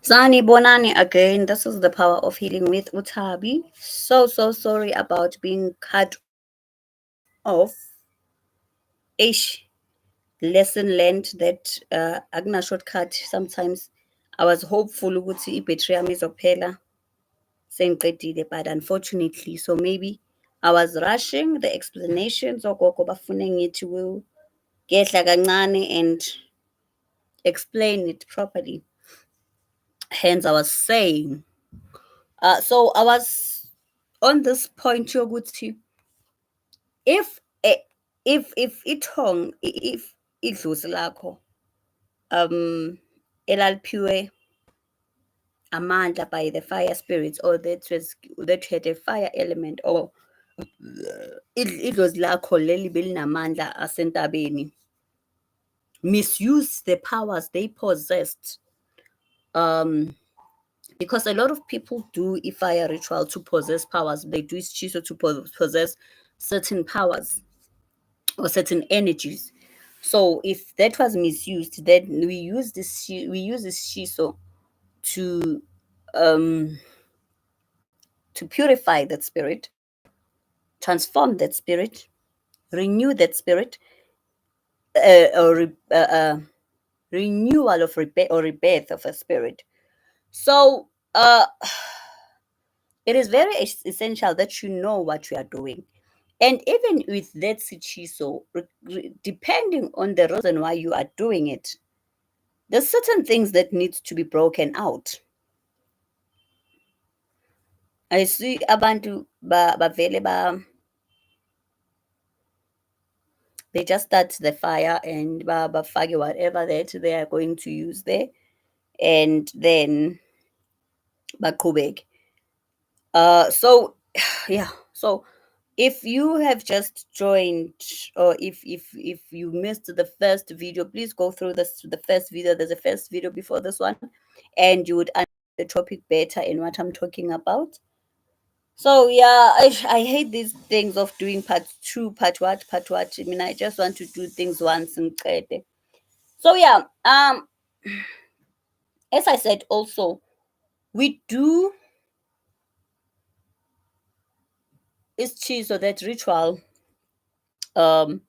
Sani Bonani again. This is the power of healing with Utabi. So sorry about being cut off. Ish. Lesson learned that akuna shortcut. Sometimes I was hopeful ukuthi i-battery yami izophela sengiqedile, but unfortunately, so maybe I was rushing the explanations ogogo bafune ngithi ngehla kancane and explain it properly. Hence, I was saying. So I was on this point yokuthi if eh, if ithong if idlozi lakho um elaliphiwe amandla by the fire spirits, or that had a fire element, or idlozi lakho leli belinamandla asentabeni misuse the powers they possessed, um because a lot of people do a fire ritual to possess powers. They do Isishiso to possess certain powers or certain energies. So if that was misused, then we use this shiso to um to purify that spirit, transform that spirit, renew that spirit, or renewal of or rebirth of a spirit. So it is very essential that you know what you are doing. And even with that Setsheso, depending on the reason why you are doing it, there's certain things that need to be broken out. I see abantu bavele they just start the fire and bafake whatever that they are going to use there, and then baqhubeke. So yeah, so if you have just joined, or if you missed the first video, please go through the first video. There's a first video before this one, and you would understand the topic better and what I'm talking about. So yeah, I hate these things of doing part two, part what. I mean, I just want to do things once and get. So yeah, as I said, also we do is cheese or that ritual um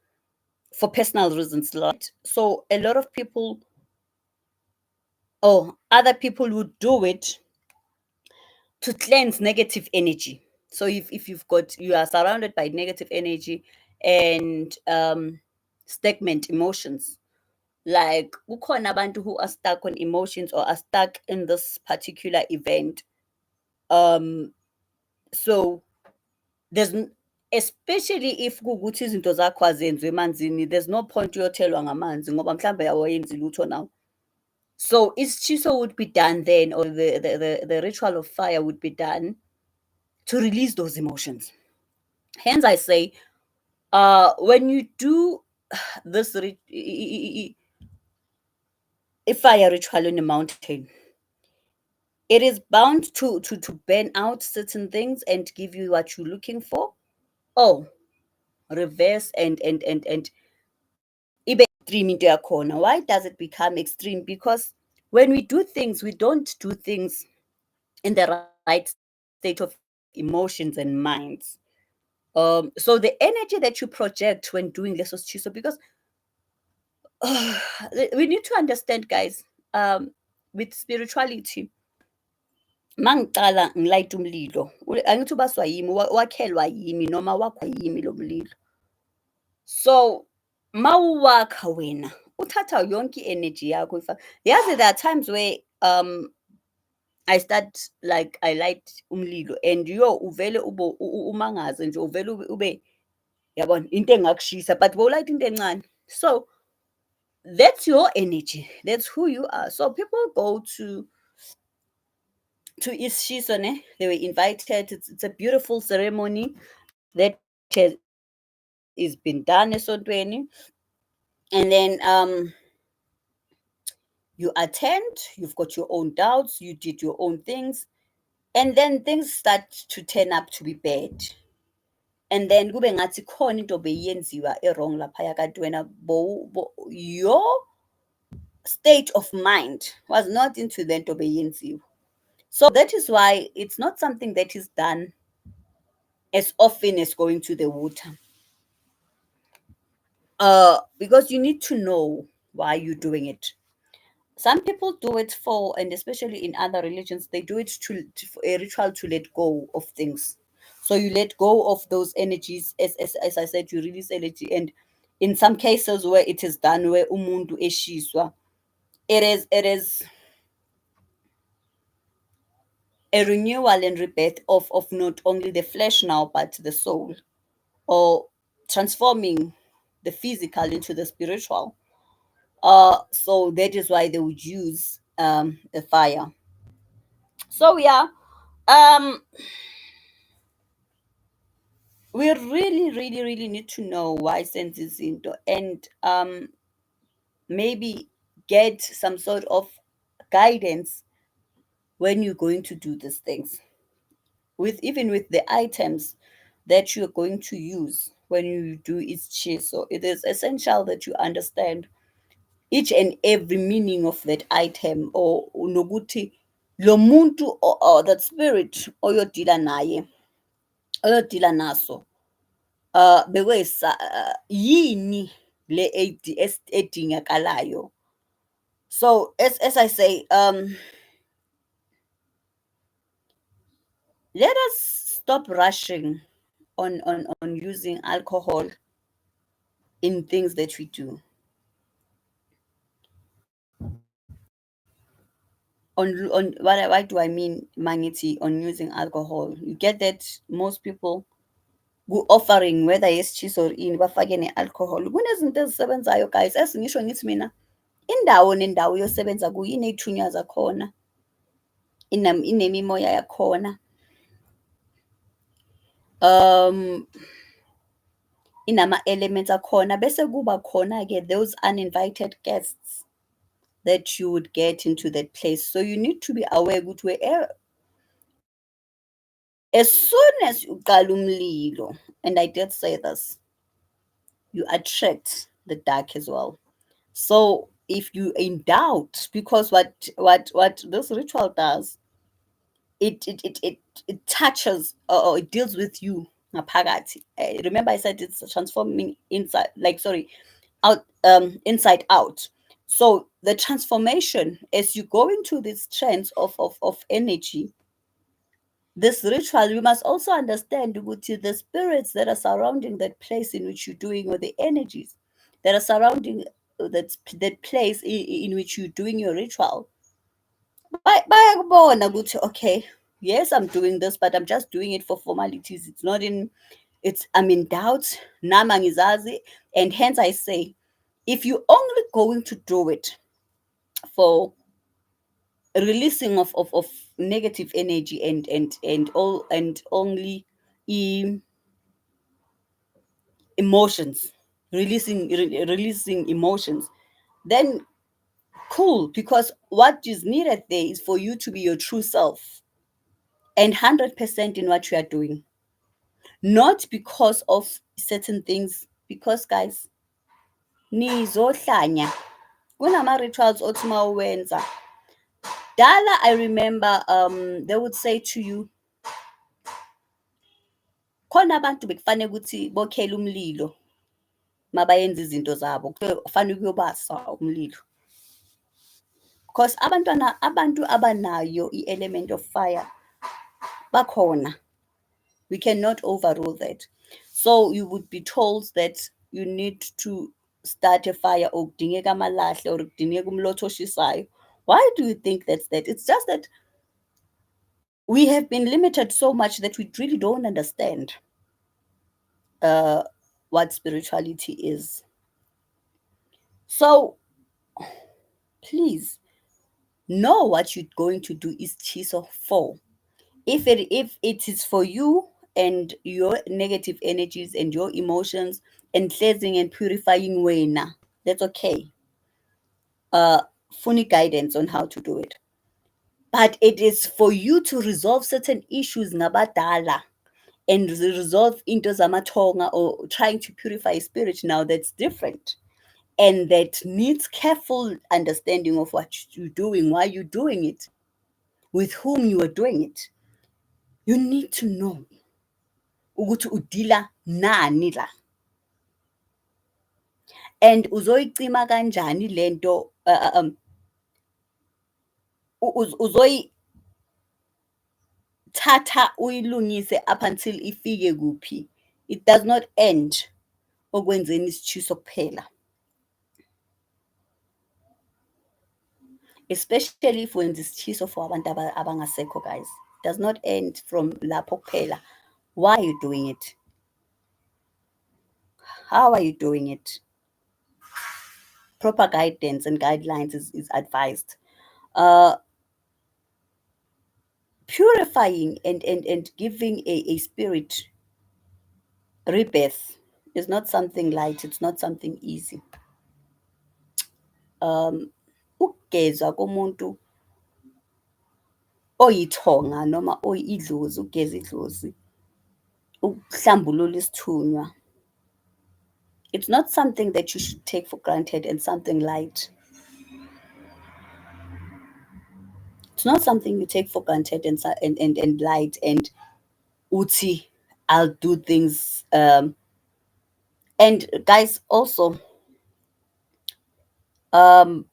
for personal reasons, right? So a lot of people, or other people, would do it to cleanse negative energy. So if you are surrounded by negative energy and stagnant emotions, like kukhona abantu who are stuck on emotions or are stuck in this particular event. um so there's especially if kukuthi izinto zakho azenziwe emanzini, there's no point uyothelwa ngamanzi ngoba mhlambe awayenzi lutho now. So isishiso would be done then, or the ritual of fire would be done to release those emotions. Hence, I say, when you do this fire ritual in a mountain, it is bound to burn out certain things and give you what you're looking for. Oh, reverse and ibe extreme into yakhona. Why does it become extreme? Because when we do things, we don't do things in the right state of emotions and minds. So the energy that you project when doing lesos chiso, because we need to understand, guys, with spirituality, mangiqala ngilayita umlilo, angithi ubaswa yimi, wakhelwa yimi, noma wakha yimi lo mlilo. So mawuwakha wena uthatha yonke i-energy yakho. Yazi there are times where I start, like, I light umlilo and uvele umangaze nje, uvele ube yabona into engakushisa, but bowulayita into encane. So that's your energy, that's who you are. So people go to Isishiso, ne? They were invited. It's a beautiful ceremony that is been done esontweni, and then you attend. You've got your own doubts. You did your own things, and then things start to turn up to be bad. And then kube ngathi khona into beyenziwa e-wrong laphaya, kanti wena your state of mind was not into the nto beyenziwe. So that is why it's not something that is done as often as going to the water. Because you need to know why you're doing it. Some people do it for, and especially in other religions, they do it for a ritual to let go of things. So you let go of those energies, as I said, you release energy. And in some cases where it is done, where umuntu eshiswa, it is a renewal and rebirth of not only the flesh now, but the soul, or transforming the physical into the spiritual. So that is why they would use the fire. So yeah, um, we really, really, really need to know why sense is into, and maybe get some sort of guidance when you're going to do these things, with even with the items that you're going to use when you do its cheese. So it is essential that you understand each and every meaning of that item, or nokuthi lo muntu, or that spirit oyodila naye, oyodila naso, bekwesa yini le edingakalayo. So as I say, let us stop rushing on using alcohol in things that we do. On why do I mean mangithi on using alcohol? You get that most people ku-offering, whether yes-cheese or ini, bafake ne-alcohol. Kunezinto ezisebenzayo guys, ezingisho ngithi mina, indawo nendawo yosebenza kuyo iney'thunya zakhona, inemimoya yakhona, um inama-elements akhona, bese kuba khona-ke those uninvited guests that you would get into that place. So you need to be aware ukuthi as soon as you uqala umlilo, and I did say this, you attract the dark as well. So if you in doubt, because what this ritual does, it touches, or it deals with you ngaphakathi. Remember I said it's transforming inside, like, sorry, out, inside out. So the transformation, as you go into this trance of energy, this ritual, you must also understand ukuthi the spirits that are surrounding that place in which you're doing, or the energies that are surrounding that place in which you're doing your ritual, bayakubona ukuthi, okay, yes, I'm doing this, but I'm just doing it for formalities. It's not in, I'm in doubt, nami angizazi. And hence I say, if you're only going to do it for releasing of negative energy, and all, and only emotions, releasing emotions, then cool, because what is needed there is for you to be your true self and 100% in what you are doing, not because of certain things. Because guys, nizohlanya, kunama-rituals othi uma uwenza dala. I remember they would say to you, khona abantu bekufanele ukuthi bokhele umlilo mabayenza izinto zabo, kufanele ukuyobasa umlilo, because abantu abanayo i-element of fire bakhona. We cannot overrule that. So you would be told that you need to start a fire, or kudingeka amalahle, or kudingeka umlotha oshisayo. Why do you think that's that? It's just that we have been limited so much that we really don't understand uh, what spirituality is. So please know what you're going to do is Isishiso for. If it is for you and your negative energies and your emotions, and cleansing and purifying wena, that's okay. Funny guidance on how to do it. But it is for you to resolve certain issues ngabadala, and resolve into zamatonga, or trying to purify spirit now, that's different. and that needs careful understanding of what you're doing, why you're doing it, with whom you are doing it. You need to know ukuthi udila nani la, and uzoyicima kanjani lento, uzoyithatha uyilungise up until ifike kuphi. It does not end okwenzeni isitshiso kuphela, especially if wenza isitshiso for abantu abangasekho, guys. It does not end from lapho kuphela. Why are you doing it? How are you doing it? Proper guidance and guidelines is advised. Uh, Purifying and giving a spirit rebirth is not something light, it's not something easy. Ukugezwa komuntu oyithonga noma idlozi, ukugeza idlozi, ukuhlambulula isithunywa, it's not something that you should take for granted and something light. It's not something you take for granted and light and uti, I'll do things. And guys, also, um,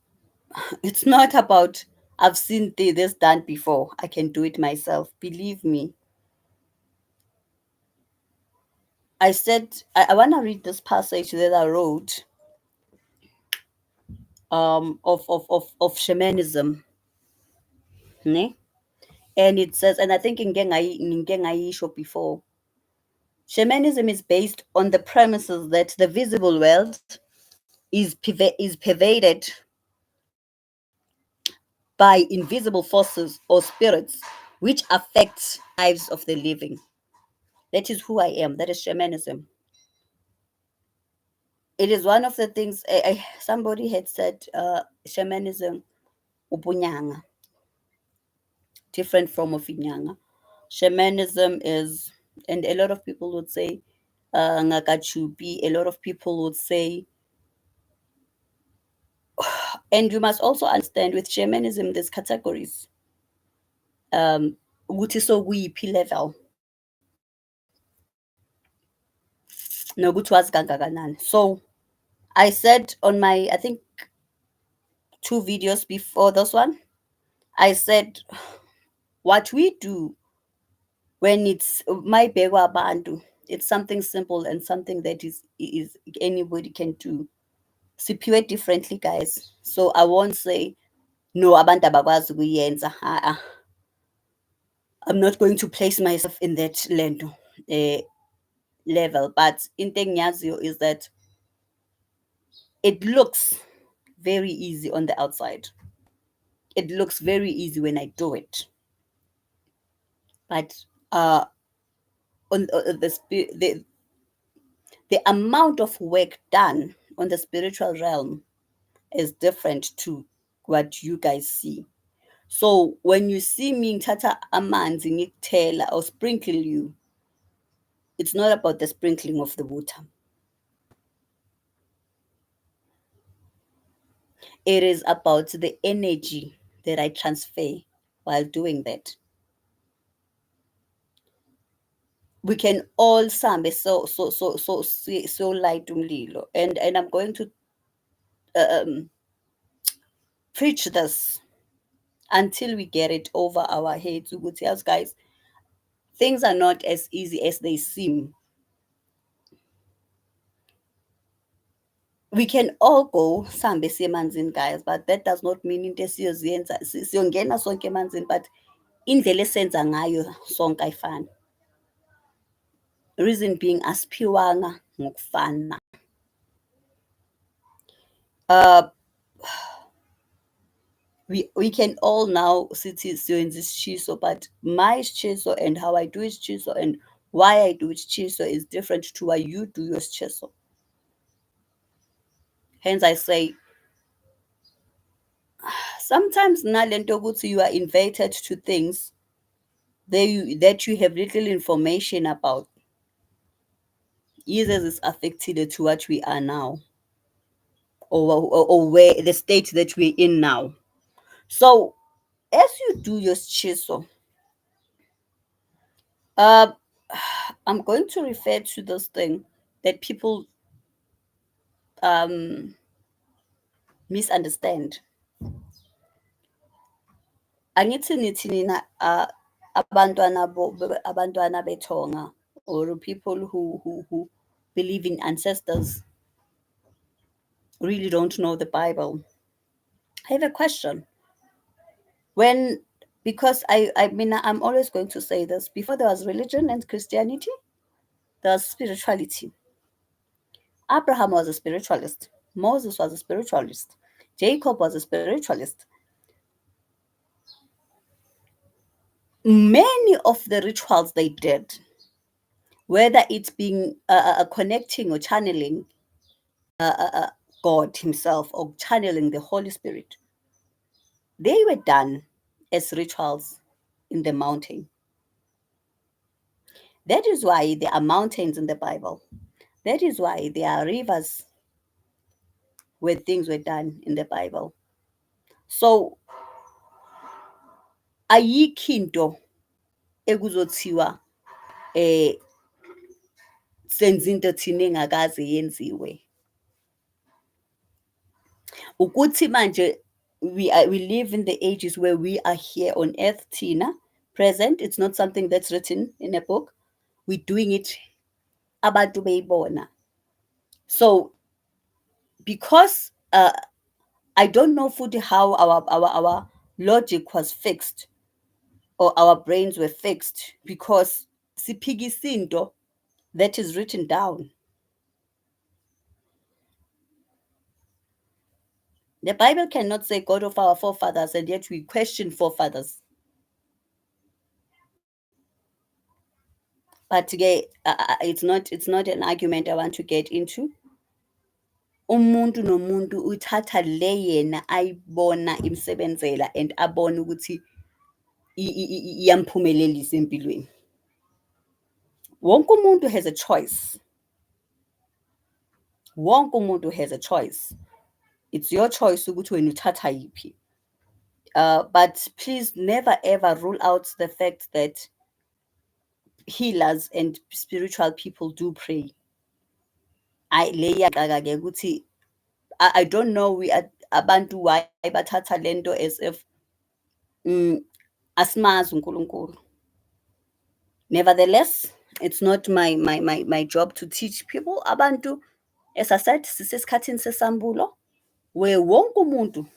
it's not about I've seen this done before, I can do it myself. Believe me. I said I want to read this passage that I wrote of shamanism. Ne? And it says, and I think in ngayisho before, shamanism is based on the premises that the visible world is pervaded by invisible forces or spirits which affect lives of the living. That is who I am. That is shamanism. It is one of the things somebody had said, shamanism ubunyanga, different form of inyanga. Shamanism is, and a lot of people would say, ngakachupi. A lot of people would say, and you must also understand with shamanism, there's categories. Ukuthi sokuyiphi level nokuthi wazi kangakanani. So I said on my, I think, 2 videos before this one, I said what we do when it's my begwa bantu, it's something simple and something that is anybody can do. Siphiwe differently, guys. So I won't say no abantu abakwazi ukuyenza. I'm not going to place myself in that level, but into engiyaziyo is that it looks very easy on the outside. It looks very easy when I do it, but on the amount of work done on the spiritual realm is different to what you guys see. So when you see me ngithatha amanzi ngikuthela or sprinkle you, it's not about the sprinkling of the water. It is about the energy that I transfer while doing that. We can all sambe so light umlilo, and I'm going to preach this until we get it over our heads. Ukuthi yazi guys, things are not as easy as they seem. We can all go sambe semanzini, guys, but that does not mean into esiyoziyenza siyongena sonke emanzini, but indlela esenza ngayo sonke ayifani. Reason being asiphiwanga ngokufana. We can all now sithi siyenza isitshiso, but my sitshiso and how I do isitshiso and why I do isitshiso is different to why you do your sitshiso. Hence I say, sometimes nalento ukuthi you are invited to things that you have little information about. Yes, is affected to what we are now. or where the state that we're in now. So as you do your chiso, uh, I'm going to refer to this thing that people um, misunderstand. Angithi nithi nina abantwana bethonga or people who believe in ancestors really don't know the Bible. I have a question. When because I mean I'm always going to say this, before there was religion and Christianity, there was spirituality. Abraham was a spiritualist. Moses was a spiritualist. Jacob was a spiritualist. Many of the rituals they did, whether it's being connecting or channeling God Himself or channeling the Holy Spirit, they were done as rituals in the mountain. That is why there are mountains in the Bible. That is why there are rivers where things were done in the Bible. So ayikho into ekuzothiwa eh senza into thina engakaze yenziwe. Ukuthi manje we live in the ages where we are here on earth thina present. It's not something that's written in a book. We're doing it abantu beyibona. So because I don't know futhi how our logic was fixed or our brains were fixed because siphikisa into that is written down. The Bible cannot say God of our forefathers, and yet we question forefathers. But it's not an argument I want to get into. Umuntu nomuntu uthatha le yena ayibona imsebenzela and abone ukuthi iyamphumelelisa empilweni. Wonke umuntu has a choice. Wonke umuntu has a choice. It's your choice ukuthi wena uthatha yiphi. But please never ever rule out the fact that healers and spiritual people do pray. I don't know we are abantu why bathatha lento as if mm, asimazi uNkulunkulu. Nevertheless, it's not my job to teach people. Abantu, as I said, sisesikhathini sesambulo where wonke umuntu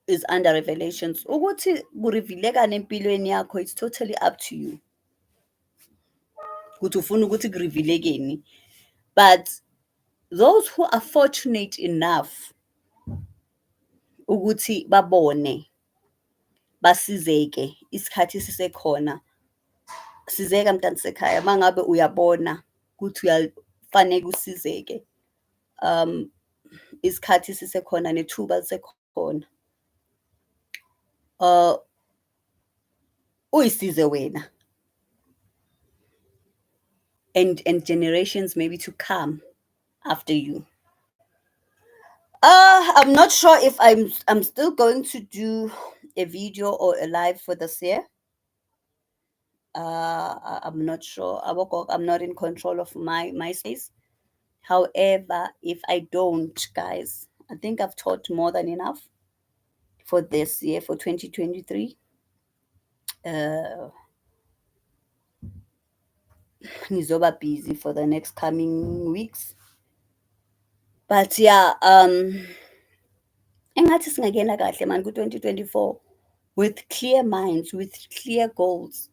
is under revelations. Ukuthi kurevealekani empilweni yakho, it's totally up to you. Ukuthi ufuna ukuthi kurevealekeni. But those who are fortunate enough ukuthi babone basizeke isikhathi sisekhona, sizeka mntana sekhaya mangabe uyabona ukuthi uyafanele usizeke, isikhathi sisekhona nethuba lisekhona, uh uyisize wena and generations maybe to come after you. I'm not sure if I'm still going to do a video or a live for this year. I'm not sure. I'm not in control of my space. However, if I don't, guys, I think I've taught more than enough for this year, for 2023. Ngizoba busy for the next coming weeks. But yeah, engathi singangena kahle man ku-2024 with clear minds, with clear goals.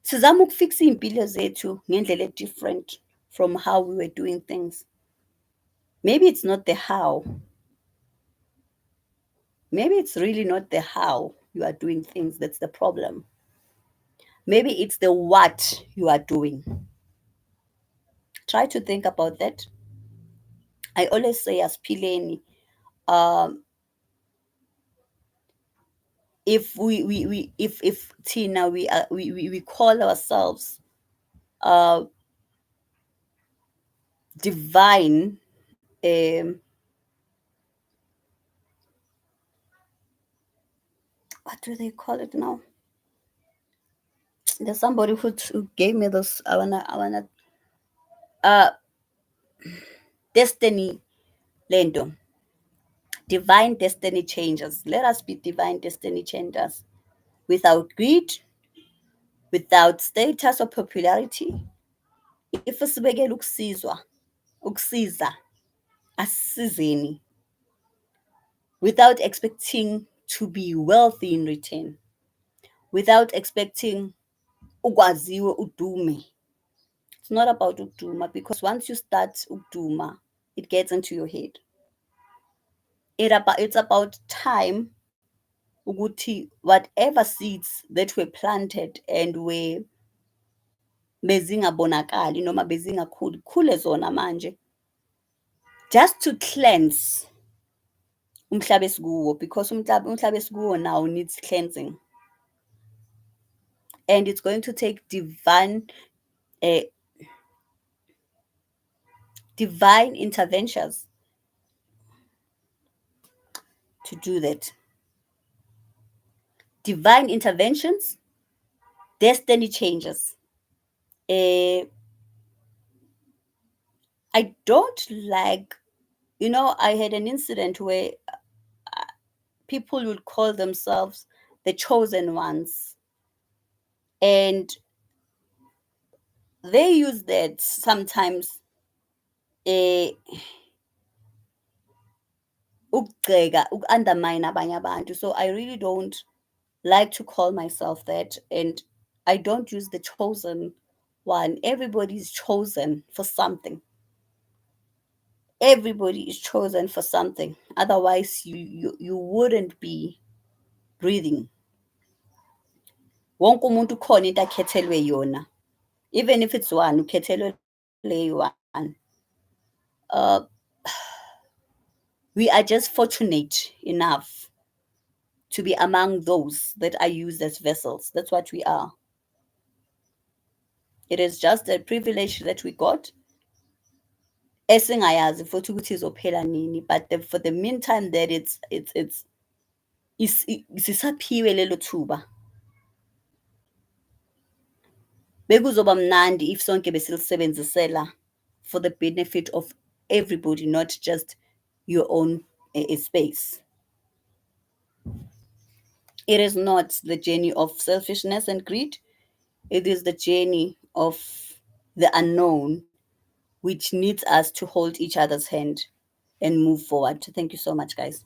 Sizama ukufixa iy'mpilo zethu ngendlela different from how we were doing things. Maybe it's not the how. Maybe it's really not the how you are doing things that's the problem. Maybe it's the what you are doing. Try to think about that. I always say asiphileni, if Tina we call ourselves divine um, what do they call it now? There's somebody who gave me this. I wanna uh destiny lento. Divine destiny changes. Let us be divine destiny changers without greed, without status or popularity. If sibekela ukusiza, asisizeni without expecting to be wealthy in return, without expecting ukwaziwe udume. It's not about ukuduma because once you start ukuduma, it gets into your head. It's about time ukuthi whatever seeds that were planted and were bezingabonakali noma bezingakhuli khule zona manje, just to cleanse umhlaba esikuwo because umhlaba esikuwo now needs cleansing, and it's going to take uh, divine interventions to do that. Divine interventions, destiny changes. Uh, I don't like, I had an incident where people would call themselves the chosen ones, and they use that sometimes eh ukugxeka uku-undermine abanye abantu. So I really don't like to call myself that, and I don't use the chosen one. Everybody is chosen for something. Everybody is chosen for something. Otherwise you wouldn't be breathing. Wonke umuntu khona into akhethelwe yona, even if it's one ukhethelwe leyo one. uh, we are just fortunate enough to be among those that are used as vessels. That's what we are. It is just a privilege that we got. Esingayazi futhi ukuthi izophela nini, but for the meantime that sisaphiwe lelo thuba. Bekuzoba mnandi if sonke besilisebenzisela for the benefit of everybody, not just your own space. It is not the journey of selfishness and greed. It is the journey of the unknown, which needs us to hold each other's hand and move forward. Thank you so much, guys.